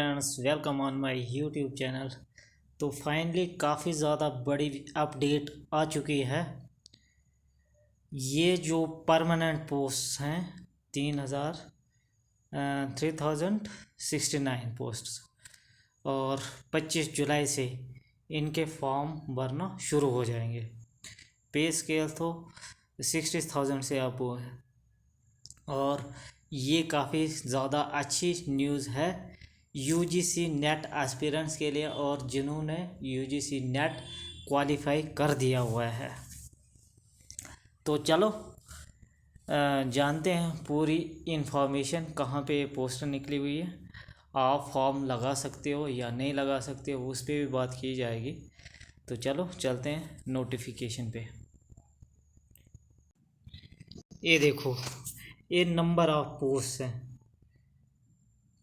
Friends, welcome on my YouTube channel. तो finally काफ़ी ज़्यादा बड़ी अपडेट आ चुकी है। ये जो परमानेंट पोस्ट हैं 3069 पोस्ट्स, और 25 जुलाई से इनके फॉर्म भरना शुरू हो जाएंगे। पे स्केल तो 60,000 से अब वो है, और ये काफ़ी ज़्यादा अच्छी न्यूज़ है यूजीसी नेट एस्पिरेंट्स के लिए, और जिन्होंने यूजीसी नेट क्वालिफाई कर दिया हुआ है। तो चलो जानते हैं पूरी इन्फॉर्मेशन, कहाँ पे पोस्टर निकली हुई है, आप फॉर्म लगा सकते हो या नहीं लगा सकते हो, उस पर भी बात की जाएगी। तो चलो चलते हैं नोटिफिकेशन पे। ये देखो, ये नंबर ऑफ पोस्ट हैं,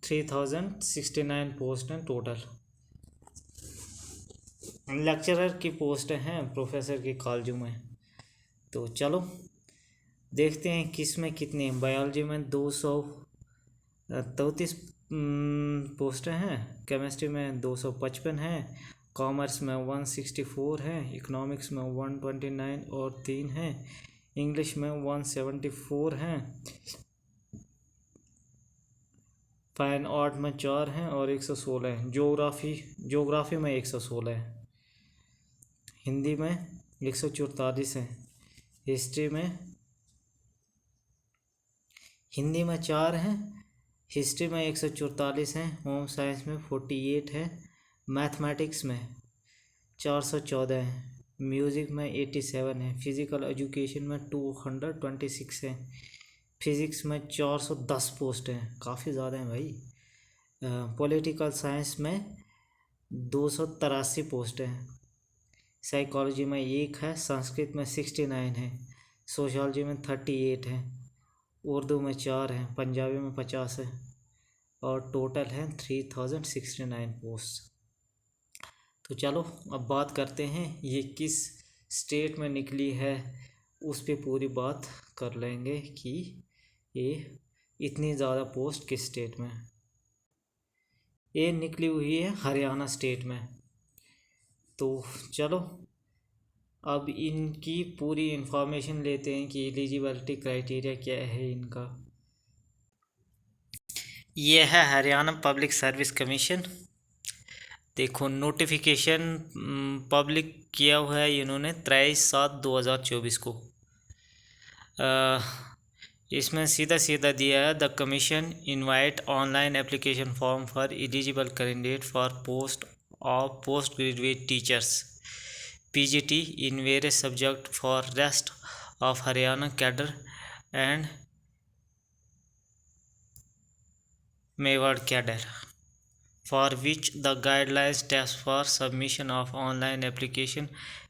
3069 पोस्ट हैं टोटल। लेक्चरर की पोस्ट हैं प्रोफेसर की कॉलेजों में। तो चलो देखते हैं किस में कितनी। बायोलॉजी में 233 पोस्टें हैं, केमिस्ट्री में 255 हैं, कॉमर्स में 164 हैं, इकोनॉमिक्स में 129 और 3 हैं, इंग्लिश में 174 हैं, फाइन आर्ट में 4 हैं और 116 हैं। जोग्राफ़ी में 116 है, हिंदी में 144 हैं, हिंदी में 4 हैं, हिस्ट्री में 144 हैं, होम साइंस में 48 है, मैथमेटिक्स में 414 है, म्यूज़िक में 87 है, फिज़िकल एजुकेशन में 226 है, फिज़िक्स में 410 पोस्ट हैं, काफ़ी ज़्यादा हैं भाई। पॉलिटिकल साइंस में 283 पोस्ट हैं, साइकोलॉजी में 1 है, संस्कृत में 69 है, सोशोलॉजी में 38 है, उर्दू में 4 हैं, पंजाबी में 50 है, और टोटल हैं 3069 पोस्ट। तो चलो अब बात करते हैं ये किस स्टेट में निकली है, उस पर पूरी बात कर लेंगे कि ये इतनी ज़्यादा पोस्ट किस स्टेट में। ये निकली हुई है हरियाणा स्टेट में। तो चलो अब इनकी पूरी इन्फॉर्मेशन लेते हैं कि एलिजिबिलिटी क्राइटेरिया क्या है इनका। ये है हरियाणा पब्लिक सर्विस कमीशन। देखो नोटिफिकेशन पब्लिक किया हुआ है इन्होंने 23/7/2024 को। इसमें सीधा सीधा दिया है, the commission invite online application form for eligible candidate for post of post graduate teachers PGT in various subject for rest of Haryana cadre and Mewar cadre, for which the guidelines test for submission of online application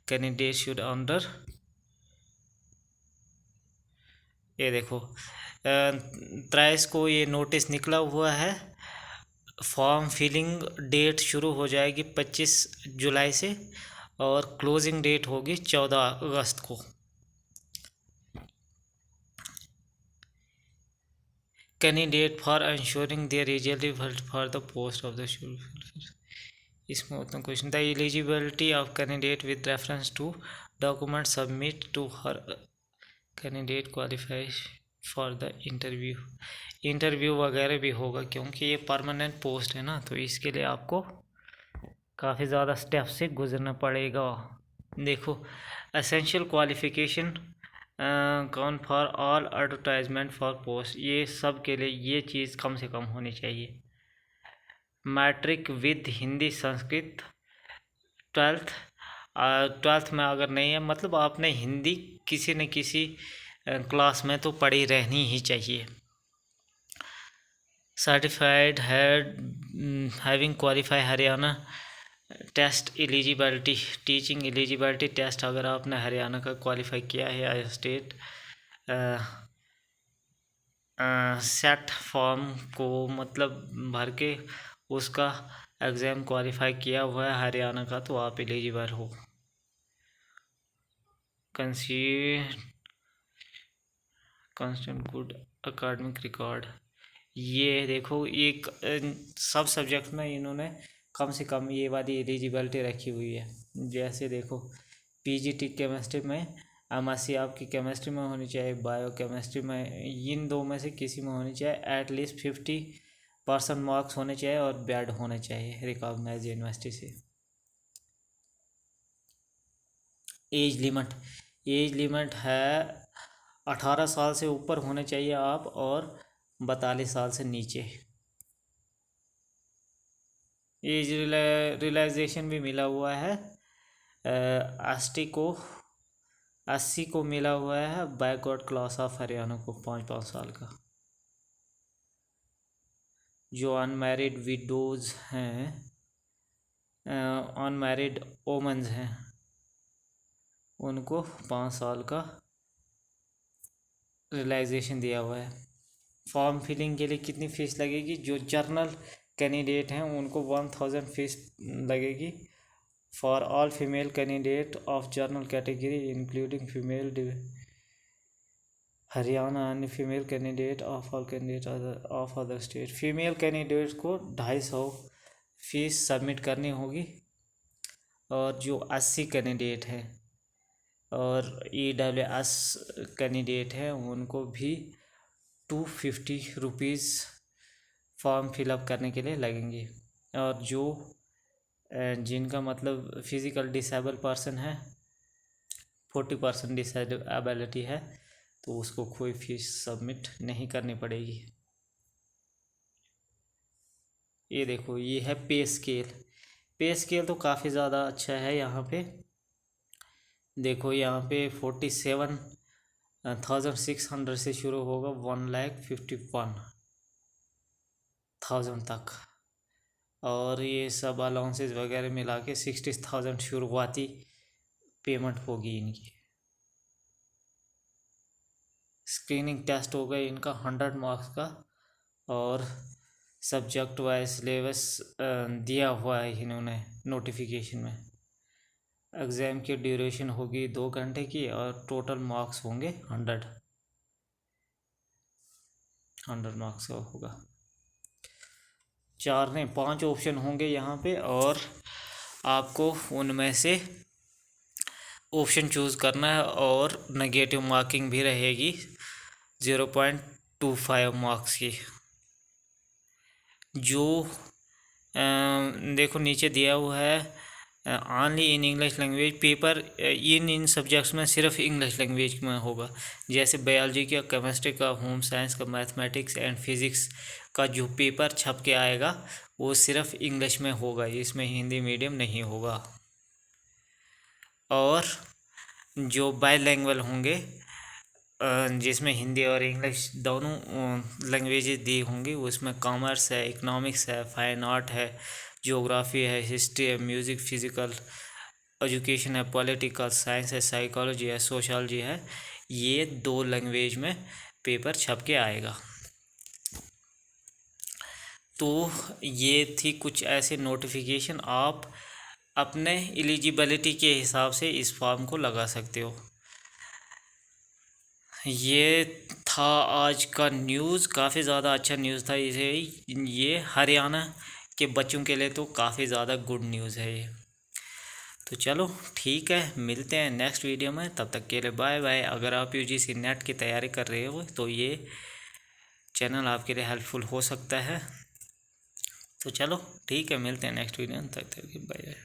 candidate should under। ये देखो 23 को ये notice निकला हुआ है। Form filling date शुरू हो जाएगी 25 जुलाई से, और क्लोजिंग डेट होगी 14 अगस्त को। Candidate for ensuring their eligibility for the post of the इसमें उतना क्वेश्चन था, eligibility of candidate with reference to document submit to हर candidate qualify for the interview वगैरह भी होगा, क्योंकि ये परमानेंट पोस्ट है ना, तो इसके लिए आपको काफ़ी ज़्यादा स्टेप से गुजरना पड़ेगा। देखो एसेंशियल क्वालिफ़िकेशन कौन for all advertisement for post, ये सब के लिए ये चीज़ कम से कम होनी चाहिए। Matric with Hindi Sanskrit 12th में अगर नहीं है, मतलब आपने हिंदी किसी न किसी क्लास में तो पढ़ी रहनी ही चाहिए। Certified having qualify Haryana test eligibility, teaching eligibility test अगर आपने हरियाणा का क्वालिफाई किया है या स्टेट सेट फॉर्म को मतलब भर के उसका एग्ज़ाम क्वालिफाई किया हुआ है हरियाणा का, तो आप एलिजिबल हो। कंस्टेंट गुड एकेडमिक रिकॉर्ड, ये देखो एक सब सब्जेक्ट में इन्होंने कम से कम ये वाली एलिजिबिलिटी रखी हुई है। जैसे देखो पीजीटी केमिस्ट्री में एमएससी आपकी केमिस्ट्री में होनी चाहिए, बायो केमिस्ट्री में, इन दो में से किसी में होनी चाहिए, एटलीस्ट 50% मार्क्स होने चाहिए और बैड होने चाहिए रिकॉग्नाइज यूनिवर्सिटी से। एज लिमिट है 18 साल से ऊपर होने चाहिए आप, और 42 साल से नीचे। एज रिलैक्सेशन भी मिला हुआ है एससी को मिला हुआ है, बैकवर्ड क्लास ऑफ हरियाणा को 5 साल का। जो अनमैरिड विडोज़ हैं, अनमैरिड वोमेन्स हैं, उनको 5 साल का रिलैक्सेशन दिया हुआ है। फॉर्म फिलिंग के लिए कितनी फ़ीस लगेगी? जो जर्नल कैंडिडेट हैं उनको 1000 फीस लगेगी। For all female candidate of general category including female Haryana and female candidate of all candidate of other state. Female candidate को 250 फीस सबमिट करनी होगी, और जो 80 कैंडिडेट हैं और EWS कैंडिडेट हैं उनको भी 250 रुपीज़ फॉर्म फिलअप करने के लिए लगेंगे। और जो जिनका मतलब फिज़िकल डिसेबल पर्सन है, 40% डिसेबिलिटी है, तो उसको कोई फीस सबमिट नहीं करनी पड़ेगी। ये देखो ये है पे स्केल तो काफ़ी ज़्यादा अच्छा है। यहाँ पे देखो, यहाँ पे 47,600 से शुरू होगा 1,51,000 तक, और ये सब अलाउंसेस वगैरह मिला के 60,000 शुरुआती पेमेंट होगी इनकी। स्क्रीनिंग टेस्ट होगा इनका 100 मार्क्स का, और सब्जेक्ट वाइज सिलेबस दिया हुआ है इन्होंने नोटिफिकेशन में। एग्ज़ाम की ड्यूरेशन होगी 2 घंटे की, और टोटल मार्क्स होंगे 100 मार्क्स का होगा। 5 ऑप्शन होंगे यहाँ पे, और आपको उनमें से ऑप्शन चूज़ करना है, और नेगेटिव मार्किंग भी रहेगी 0.25 मार्क्स की। जो देखो नीचे दिया हुआ है only in English language paper, in subjects में सिर्फ इंग्लिश लैंग्वेज में होगा। जैसे बायोलॉजी का, केमिस्ट्री का, होम साइंस का, मैथमेटिक्स एंड फिज़िक्स का जो पेपर छप के आएगा वो सिर्फ इंग्लिश में होगा, इसमें हिंदी मीडियम नहीं होगा। और जो बाईलैंग्वेज होंगे, जिसमें हिंदी और इंग्लिश दोनों लैंग्वेजेस दी होंगी, उसमें कॉमर्स है, इकोनॉमिक्स है, फाइन आर्ट है, ज्योग्राफी है, हिस्ट्री है, म्यूज़िक, फिज़िकल एजुकेशन है, पॉलिटिकल साइंस है, साइकोलॉजी है, सोशलॉजी है। ये 2 लैंग्वेज में पेपर छप के आएगा। तो ये थी कुछ ऐसे नोटिफिकेशन, आप अपने एलिजिबिलिटी के हिसाब से इस फॉर्म को लगा सकते हो। ये था आज का न्यूज़, काफ़ी ज़्यादा अच्छा न्यूज़ था। ये हरियाणा के बच्चों के लिए तो काफ़ी ज़्यादा गुड न्यूज़ है ये। तो चलो ठीक है, मिलते हैं नेक्स्ट वीडियो में, तब तक के लिए बाय बाय। अगर आप UGC नेट की तैयारी कर रहे हो तो ये चैनल आपके लिए हेल्पफुल हो सकता है। तो चलो ठीक है, मिलते हैं नेक्स्ट वीडियो में, तब तक बाय बाय।